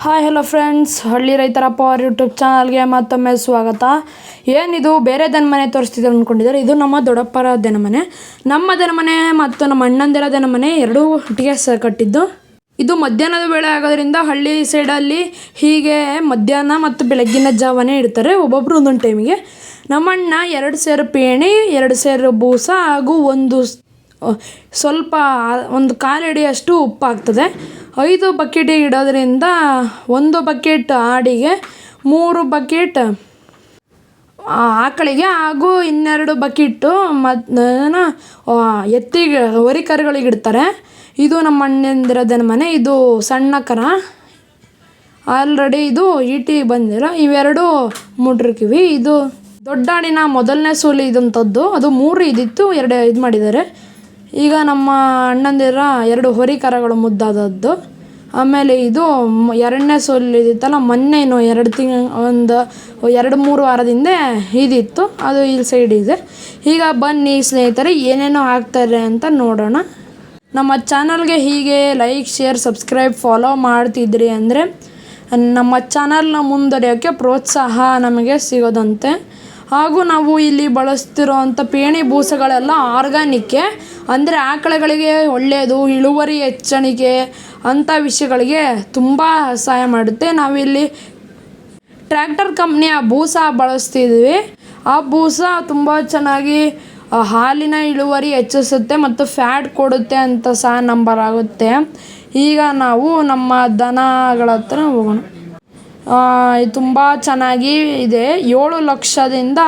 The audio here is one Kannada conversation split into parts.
ಹಾಯ್ ಹಲೋ ಫ್ರೆಂಡ್ಸ್, ಹಳ್ಳಿ ರೈತರ ಪವರ್ ಯೂಟ್ಯೂಬ್ ಚಾನಲ್ಗೆ ಮತ್ತೊಮ್ಮೆ ಸ್ವಾಗತ. ಏನಿದು ಬೇರೆ ದನಮನೆ ತೋರಿಸ್ತಿದ್ದಾರೆ ಅಂದ್ಕೊಂಡಿದ್ದಾರೆ. ಇದು ನಮ್ಮ ದೊಡ್ಡಪ್ಪರ ದನಮನೆ. ನಮ್ಮ ದನಮನೆ ಮತ್ತು ನಮ್ಮ ಅಣ್ಣಂದಿರ ದನಮನೆ ಎರಡೂ ಒಟ್ಟಿಗೆ ಕಟ್ಟಿದ್ದು. ಇದು ಮಧ್ಯಾಹ್ನದ ವೇಳೆ ಆಗೋದ್ರಿಂದ ಹಳ್ಳಿ ಸೈಡಲ್ಲಿ ಹೀಗೆ ಮಧ್ಯಾಹ್ನ ಮತ್ತು ಬೆಳಗ್ಗಿನ ಜಾವನೇ ಇಡ್ತಾರೆ, ಒಬ್ಬೊಬ್ಬರು ಒಂದೊಂದು ಟೈಮಿಗೆ. ನಮ್ಮಣ್ಣ 2 ಸೇರು ಪೇಣಿ, 2 ಸೇರು ಬೂಸ ಹಾಗೂ ಸ್ವಲ್ಪ ಒಂದು ಕಾಲಡಿಯಷ್ಟು ಉಪ್ಪು ಹಾಕ್ತದೆ. 5 ಬಕೆಟ್ ಇಡೋದ್ರಿಂದ 1 ಬಕೆಟ್ ಆಡಿಗೆ, 3 ಬಕೆಟ್ ಆಕಳಿಗೆ ಹಾಗೂ 12 ಬಕೆಟ್ಟು ಎತ್ತಿಗೆ ಹೋರಿಕರುಗಳಿಗೆ ಇಡ್ತಾರೆ. ಇದು ನಮ್ಮ ಅಣ್ಣಂದಿರ ದನಮನೆ. ಇದು ಸಣ್ಣ ಕರ, ಆಲ್ರೆಡಿ ಇದು ಈಟಿಗೆ ಬಂದಿರೋ. ಇವೆರಡು ಮುಡ್ರಿಕಿವಿ. ಇದು ದೊಡ್ಡ ಆಡಿನ ಮೊದಲನೇ ಸೂಲು ಇದಂಥದ್ದು, ಅದು 3 ಇದ್ದಿತ್ತು, 2 ಇದು ಮಾಡಿದ್ದಾರೆ. ಈಗ ನಮ್ಮ ಅಣ್ಣಂದಿರ 2 ಹೋರಿಕರಗಳು ಮುದ್ದಾದದ್ದು. ಆಮೇಲೆ ಇದು 2ನೇ ಸೋಲು ಇದಿತ್ತಲ್ಲ, ಮೊನ್ನೆ ಇನ್ನು 2-3 ವಾರದಿಂದ ಇದಿತ್ತು, ಅದು ಇಲ್ಲಿ ಸೈಡ್ ಇದೆ. ಈಗ ಬನ್ನಿ ಸ್ನೇಹಿತರೆ, ಏನೇನೋ ಹಾಕ್ತಾರೆ ಅಂತ ನೋಡೋಣ. ನಮ್ಮ ಚಾನಲ್ಗೆ ಹೀಗೆ ಲೈಕ್, ಶೇರ್, ಸಬ್ಸ್ಕ್ರೈಬ್, ಫಾಲೋ ಮಾಡ್ತಿದ್ರಿ ಅಂದರೆ ನಮ್ಮ ಚಾನಲ್ನ ಮುಂದುವರಿಯೋಕ್ಕೆ ಪ್ರೋತ್ಸಾಹ ನಮಗೆ ಸಿಗೋದಂತೆ. ಹಾಗೂ ನಾವು ಇಲ್ಲಿ ಬಳಸ್ತಿರೋವಂಥ ಪೇಣಿ ಬೂಸಗಳೆಲ್ಲ ಆರ್ಗಾನಿಕ್ಕೆ, ಅಂದರೆ ಆಕಳುಗಳಿಗೆ ಒಳ್ಳೆಯದು, ಇಳುವರಿ ಹೆಚ್ಚಣಿಕೆ ಅಂಥ ವಿಷಯಗಳಿಗೆ ತುಂಬ ಸಹಾಯ ಮಾಡುತ್ತೆ. ನಾವಿಲ್ಲಿ ಟ್ರ್ಯಾಕ್ಟರ್ ಕಂಪ್ನಿಯ ಬೂಸ ಬಳಸ್ತಿದ್ವಿ. ಆ ಬೂಸ ತುಂಬ ಚೆನ್ನಾಗಿ ಹಾಲಿನ ಇಳುವರಿ ಹೆಚ್ಚಿಸುತ್ತೆ ಮತ್ತು ಫ್ಯಾಟ್ ಕೊಡುತ್ತೆ ಅಂತ ಸಹ ನಂಬರ್ ಆಗುತ್ತೆ. ಈಗ ನಾವು ನಮ್ಮ ದನಗಳ ಹತ್ರ ಹೋಗೋಣ. ತುಂಬ ಚೆನ್ನಾಗಿ ಇದೆ. 7 ಲಕ್ಷದಿಂದ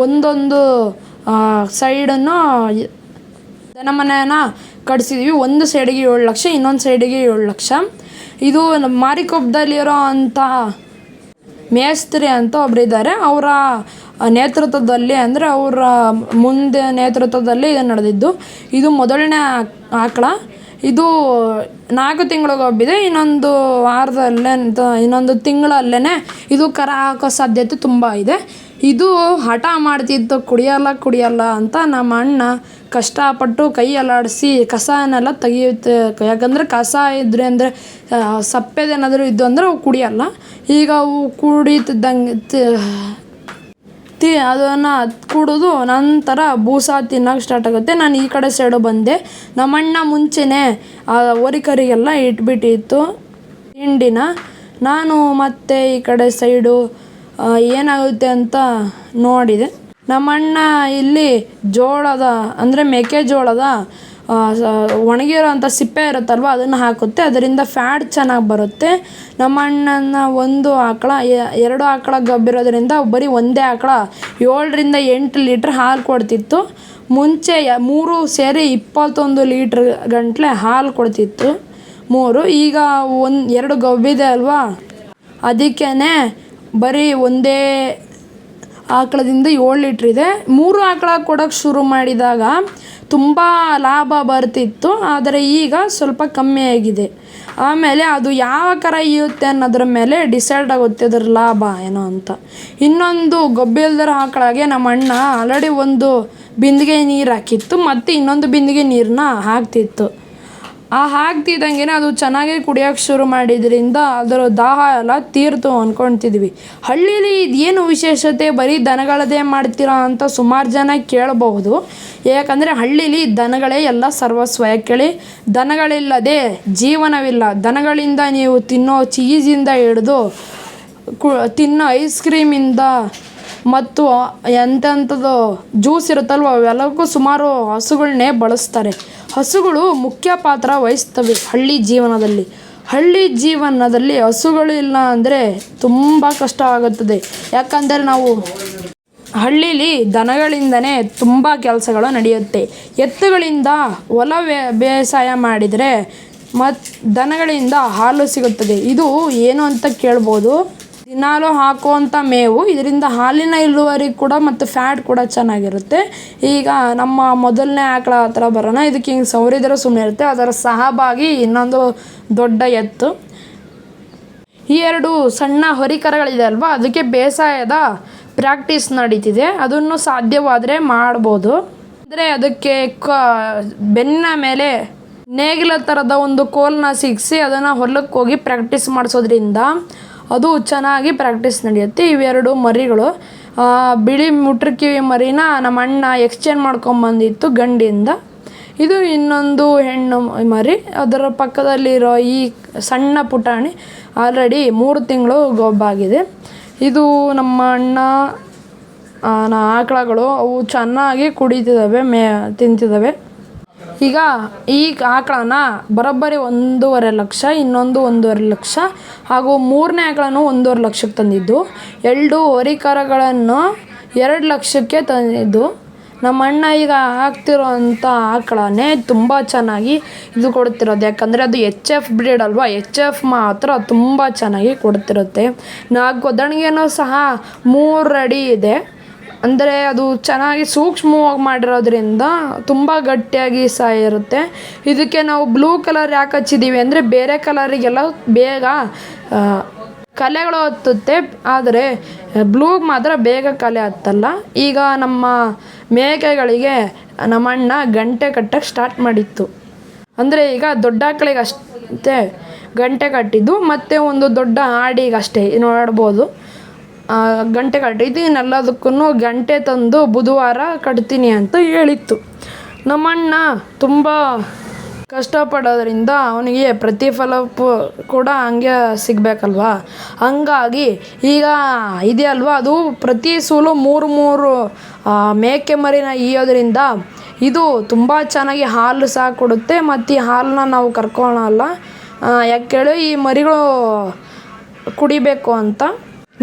ಒಂದೊಂದು ಸೈಡನ್ನು ದನಮನೆಯನ್ನು ಕಟ್ಸಿದ್ವಿ. ಒಂದು ಸೈಡಿಗೆ 7 ಲಕ್ಷ, ಇನ್ನೊಂದು ಸೈಡಿಗೆ 7 ಲಕ್ಷ. ಇದು ಮಾರಿಕೊಪ್ಪದಲ್ಲಿರೋ ಅಂಥ ಮೇಸ್ತ್ರಿ ಅಂತ ಒಬ್ಬರಿದ್ದಾರೆ. ಅವರ ನೇತೃತ್ವದಲ್ಲಿ, ಅಂದರೆ ಅವರ ಮುಂದೆ ನೇತೃತ್ವದಲ್ಲಿ ಇದು ನಡೆದಿದ್ದು. ಇದು ಮೊದಲನೇ ಆಕಳ. ಇದು 4 ತಿಂಗಳಿಗೊಬ್ಬಿದೆ. ಇನ್ನೊಂದು ವಾರದಲ್ಲೇ, ಇನ್ನೊಂದು ತಿಂಗಳಲ್ಲೇ ಇದು ಕರ ಹಾಕೋ ಸಾಧ್ಯತೆ ತುಂಬ ಇದೆ. ಇದು ಹಠ ಮಾಡ್ತಿತ್ತು, ಕುಡಿಯಲ್ಲ ಅಂತ. ನಮ್ಮ ಅಣ್ಣ ಕಷ್ಟಪಟ್ಟು ಕೈ ಅಲ್ಲಾಡಿಸಿ ಕಸನೆಲ್ಲ ತೆಗಿಯುತ್ತೆ. ಯಾಕಂದರೆ ಕಸ ಇದ್ರೆ, ಅಂದರೆ ಸಪ್ಪೆದೇನಾದರೂ ಇದ್ದು ಅಂದರೆ ಅವು ಕುಡಿಯಲ್ಲ. ಈಗ ಅವು ಕುಡಿತಿದ್ದಂಗೆ ಅದನ್ನು ಕುಡಿದು ನಂತರ ಬೂಸ ತಿನ್ನೋಕೆ ಸ್ಟಾರ್ಟ್ ಆಗುತ್ತೆ. ನಾನು ಈ ಕಡೆ ಸೈಡು ಬಂದೆ. ನಮ್ಮಣ್ಣ ಮುಂಚೆನೇ ಹೋರಿಕರಿಗೆಲ್ಲ ಇಟ್ಬಿಟ್ಟಿತ್ತು ಹಿಂಡಿನ. ನಾನು ಮತ್ತೆ ಈ ಕಡೆ ಸೈಡು ಏನಾಗುತ್ತೆ ಅಂತ ನೋಡಿದೆ. ನಮ್ಮಣ್ಣ ಇಲ್ಲಿ ಜೋಳದ, ಅಂದರೆ ಮೆಕ್ಕೆಜೋಳದ ಒಣಗಿರೋಂಥ ಸಿಪ್ಪೆ ಇರುತ್ತಲ್ವ, ಅದನ್ನು ಹಾಕುತ್ತೆ. ಅದರಿಂದ ಫ್ಯಾಟ್ ಚೆನ್ನಾಗಿ ಬರುತ್ತೆ. ನಮ್ಮ ಅಣ್ಣನ 1 ಆಕಳ, 2 ಆಕಳ ಗಬ್ಬಿರೋದ್ರಿಂದ ಬರೀ ಒಂದೇ ಆಕಳ 7-8 ಲೀಟ್ರ್ ಹಾಲು ಕೊಡ್ತಿತ್ತು. ಮುಂಚೆ 3 ಸೇರಿ 21 ಲೀಟ್ರ್ ಗಂಟ್ಲೆ ಹಾಲು ಕೊಡ್ತಿತ್ತು 3. ಈಗ 2 ಗಬ್ಬಿದೆ ಅಲ್ವಾ, ಅದಕ್ಕೇ ಬರೀ ಒಂದೇ ಆಕಳದಿಂದ 7 ಲೀಟ್ರ್ ಇದೆ. 3 ಆಕಳ ಕೊಡೋಕ್ಕೆ ಶುರು ಮಾಡಿದಾಗ ತುಂಬ ಲಾಭ ಬರ್ತಿತ್ತು, ಆದರೆ ಈಗ ಸ್ವಲ್ಪ ಕಮ್ಮಿ ಆಗಿದೆ. ಆಮೇಲೆ ಅದು ಯಾವ ಕರ ಇರುತ್ತೆ ಅನ್ನೋದ್ರ ಮೇಲೆ ಡಿಸೈಡ್ ಆಗುತ್ತೆ ಅದರ ಲಾಭ ಏನೋ ಅಂತ. ಇನ್ನೊಂದು ಗೊಬ್ಬಿಲ್ದರ ಆಕಳಾಗೆ ನಮ್ಮ ಅಣ್ಣ ಆಲ್ರೆಡಿ 1 ಬಿಂದಿಗೆ ನೀರು ಹಾಕಿತ್ತು, ಮತ್ತು ಇನ್ನೊಂದು ಬಿಂದಿಗೆ ನೀರನ್ನ ಹಾಕ್ತಿತ್ತು. ಹಾಕ್ತಿದ್ದಂಗೆ ಅದು ಚೆನ್ನಾಗಿ ಕುಡಿಯೋಕ್ಕೆ ಶುರು ಮಾಡಿದ್ರಿಂದ ಅದರ ದಾಹ ಎಲ್ಲ ತೀರ್ತು ಅಂದ್ಕೊತಿದ್ವಿ. ಹಳ್ಳೀಲಿ ಇದೇನು ವಿಶೇಷತೆ, ಬರೀ ದನಗಳದೇ ಮಾಡ್ತೀರಾ ಅಂತ ಸುಮಾರು ಜನ ಕೇಳಬಹುದು. ಯಾಕಂದರೆ ಹಳ್ಳೀಲಿ ದನಗಳೇ ಎಲ್ಲ ಸರ್ವಸ್ವ. ಯಾಕೇಳಿ, ದನಗಳಿಲ್ಲದೆ ಜೀವನವಿಲ್ಲ. ದನಗಳಿಂದ ನೀವು ತಿನ್ನೋ ಚೀಸಿಂದ ಹಿಡಿದು ತಿನ್ನೋ ಐಸ್ ಕ್ರೀಮಿಂದ ಮತ್ತು ಎಂತೆಂಥದ್ದು ಜ್ಯೂಸ್ ಇರುತ್ತಲ್ವ, ಅವೆಲ್ಲಕ್ಕೂ ಸುಮಾರು ಹಸುಗಳನ್ನೇ ಬಳಸ್ತಾರೆ. ಹಸುಗಳು ಮುಖ್ಯ ಪಾತ್ರ ವಹಿಸ್ತವೆ ಹಳ್ಳಿ ಜೀವನದಲ್ಲಿ. ಹಸುಗಳು ಇಲ್ಲ ಅಂದರೆ ತುಂಬ ಕಷ್ಟವಾಗುತ್ತದೆ. ಯಾಕಂದರೆ ನಾವು ಹಳ್ಳೀಲಿ ದನಗಳಿಂದನೇ ತುಂಬ ಕೆಲಸಗಳು ನಡೆಯುತ್ತೆ. ಎತ್ತುಗಳಿಂದ ಹೊಲ ಬೇಸಾಯ ಮಾಡಿದರೆ ಮತ್ತು ದನಗಳಿಂದ ಹಾಲು ಸಿಗುತ್ತದೆ. ಇದು ಏನು ಅಂತ ಕೇಳ್ಬೋದು. ದಿನಾಲು ಹಾಕುವಂಥ ಮೇವು, ಇದರಿಂದ ಹಾಲಿನ ಇಳುವರಿ ಕೂಡ ಮತ್ತು ಫ್ಯಾಟ್ ಕೂಡ ಚೆನ್ನಾಗಿರುತ್ತೆ. ಈಗ ನಮ್ಮ ಮೊದಲನೇ ಆಕಳ ಹತ್ರ ಬರೋಣ. ಇದಕ್ಕೆ ಹಿಂಗೆ ಸವರಿದ್ರೆ ಸುಮ್ಮನೆ ಇರುತ್ತೆ. ಅದರ ಸಹಭಾಗಿ ಇನ್ನೊಂದು ದೊಡ್ಡ ಎತ್ತು. ಈ 2 ಸಣ್ಣ ಹೋರಿಕರಗಳಿದೆ ಅಲ್ವಾ, ಅದಕ್ಕೆ ಬೇಸಾಯದ ಪ್ರಾಕ್ಟೀಸ್ ನಡೀತಿದೆ. ಅದನ್ನು ಸಾಧ್ಯವಾದರೆ ಮಾಡ್ಬೋದು. ಅಂದರೆ ಅದಕ್ಕೆ ಬೆನ್ನ ಮೇಲೆ ನೇಗಿಲ ಥರದ ಒಂದು ಕೋಲನ್ನ ಸಿಗಿಸಿ ಅದನ್ನು ಹೊಲಕ್ಕೆ ಹೋಗಿ ಪ್ರಾಕ್ಟೀಸ್ ಮಾಡಿಸೋದ್ರಿಂದ ಅದು ಚೆನ್ನಾಗಿ ಪ್ರಾಕ್ಟೀಸ್ ನಡೆಯುತ್ತೆ. ಇವೆರಡು ಮರಿಗಳು, ಬಿಳಿ ಮುಟ್ರಕಿವಿ ಮರಿನ ನಮ್ಮ ಅಣ್ಣ ಎಕ್ಸ್ಚೇಂಜ್ ಮಾಡ್ಕೊಂಬಂದಿತ್ತು ಗಂಡಿಯಿಂದ. ಇದು ಇನ್ನೊಂದು ಹೆಣ್ಣು ಮರಿ. ಅದರ ಪಕ್ಕದಲ್ಲಿರೋ ಈ ಸಣ್ಣ ಪುಟಾಣಿ ಆಲ್ರೆಡಿ 3 ತಿಂಗಳು ಗೊಬ್ಬಾಗಿದೆ. ಇದು ನಮ್ಮ ಅಣ್ಣ ಆಕಳಗಳು. ಅವು ಚೆನ್ನಾಗಿ ಕುಡಿತಿದ್ದಾವೆ, ತಿಂತಿದ್ದಾವೆ. ಈಗ ಈ ಆಕಳನ ಬರೋಬ್ಬರಿ 1.5 ಲಕ್ಷ, ಇನ್ನೊಂದು 1.5 ಲಕ್ಷ ಹಾಗೂ 3ನೇ ಆಕಳನ್ನು 1.5 ಲಕ್ಷಕ್ಕೆ ತಂದಿದ್ದು. 2 ಹೋರಿಕರುಗಳನ್ನು 2 ಲಕ್ಷಕ್ಕೆ ತಂದಿದ್ದು. ನಮ್ಮ ಅಣ್ಣ ಈಗ ಹಾಕ್ತಿರೋಂಥ ಆಕಳನೇ ತುಂಬ ಚೆನ್ನಾಗಿ ಇದು ಕೊಡ್ತಿರೋದು. ಯಾಕಂದರೆ ಅದು HF ಬ್ರೀಡ್ ಅಲ್ವಾ, HF ಮಾತ್ರ ತುಂಬ ಚೆನ್ನಾಗಿ ಕೊಡ್ತಿರುತ್ತೆ. 4 ಒದಣಿಗೆನೂ ಸಹ 3 ಅಡಿ ಇದೆ. ಅಂದರೆ ಅದು ಚೆನ್ನಾಗಿ ಸೂಕ್ಷ್ಮವಾಗಿ ಮಾಡಿರೋದ್ರಿಂದ ತುಂಬ ಗಟ್ಟಿಯಾಗಿ ಸಹ ಇರುತ್ತೆ. ಇದಕ್ಕೆ ನಾವು ಬ್ಲೂ ಕಲರ್ ಯಾಕೆ ಹಚ್ಚಿದ್ದೀವಿ ಅಂದರೆ ಬೇರೆ ಕಲರಿಗೆಲ್ಲ ಬೇಗ ಕಲೆಗಳು ಹತ್ತುತ್ತೆ, ಆದರೆ ಬ್ಲೂಗೆ ಮಾತ್ರ ಬೇಗ ಕಲೆ ಹತ್ತಲ್ಲ. ಈಗ ನಮ್ಮ ಮೇಕೆಗಳಿಗೆ ನಮ್ಮ ಅಣ್ಣ ಗಂಟೆ ಕಟ್ಟಕ್ಕೆ ಸ್ಟಾರ್ಟ್ ಮಾಡಿತ್ತು. ಅಂದರೆ ಈಗ ದೊಡ್ಡ ಆಕಳಿಗೆ ಅಷ್ಟೇ ಗಂಟೆ ಕಟ್ಟಿದ್ದು, ಮತ್ತು ಒಂದು ದೊಡ್ಡ ಆಡಿಗಷ್ಟೇ ನೋಡ್ಬೋದು ಗಂಟೆ ಕಟ್ಟಿದ್ದು. ಇನ್ನೆಲ್ಲದಕ್ಕೂ ಗಂಟೆ ತಂದು ಬುಧವಾರ ಕಟ್ತೀನಿ ಅಂತ ಹೇಳಿತ್ತು. ನಮ್ಮಣ್ಣ ತುಂಬ ಕಷ್ಟಪಡೋದ್ರಿಂದ ಅವನಿಗೆ ಪ್ರತಿಫಲ ಕೂಡ ಹಂಗೆ ಸಿಗಬೇಕಲ್ವ. ಹಂಗಾಗಿ ಈಗ ಇದೆಯಲ್ವ, ಅದು ಪ್ರತಿ ಸೂಲು 3 ಮೇಕೆ ಮರಿನ ಈಯೋದ್ರಿಂದ ಇದು ತುಂಬ ಚೆನ್ನಾಗಿ ಹಾಲು ಸಹ ಕೊಡುತ್ತೆ. ಮತ್ತು ಈ ಹಾಲನ್ನ ನಾವು ಕರ್ಕೊಳ್ಳಲ್ಲ, ಯಾಕೇಳಿ ಈ ಮರಿಗಳು ಕುಡಿಬೇಕು ಅಂತ.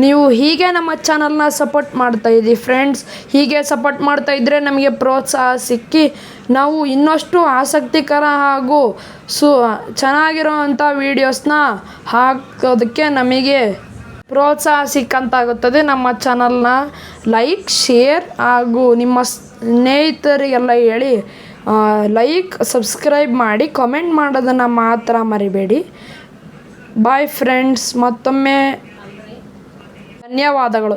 ನೀವು ಹೀಗೆ ನಮ್ಮ ಚಾನಲ್ನ ಸಪೋರ್ಟ್ ಮಾಡ್ತಾಯಿದ್ದೀವಿ ಫ್ರೆಂಡ್ಸ್. ಹೀಗೆ ಸಪೋರ್ಟ್ ಮಾಡ್ತಾಯಿದ್ರೆ ನಮಗೆ ಪ್ರೋತ್ಸಾಹ ಸಿಕ್ಕಿ ನಾವು ಇನ್ನಷ್ಟು ಆಸಕ್ತಿಕರ ಹಾಗೂ ಚೆನ್ನಾಗಿರೋವಂಥ ವೀಡಿಯೋಸ್ನ ಹಾಕೋದಕ್ಕೆ ನಮಗೆ ಪ್ರೋತ್ಸಾಹ ಸಿಕ್ಕಂತಾಗುತ್ತದೆ. ನಮ್ಮ ಚಾನಲ್ನ ಲೈಕ್, ಶೇರ್ ಹಾಗೂ ನಿಮ್ಮ ಸ್ನೇಹಿತರಿಗೆಲ್ಲ ಹೇಳಿ ಲೈಕ್, ಸಬ್ಸ್ಕ್ರೈಬ್ ಮಾಡಿ, ಕಮೆಂಟ್ ಮಾಡೋದನ್ನು ಮಾತ್ರ ಮರಿಬೇಡಿ. ಬಾಯ್ ಫ್ರೆಂಡ್ಸ್, ಮತ್ತೊಮ್ಮೆ ಧನ್ಯವಾದಗಳು.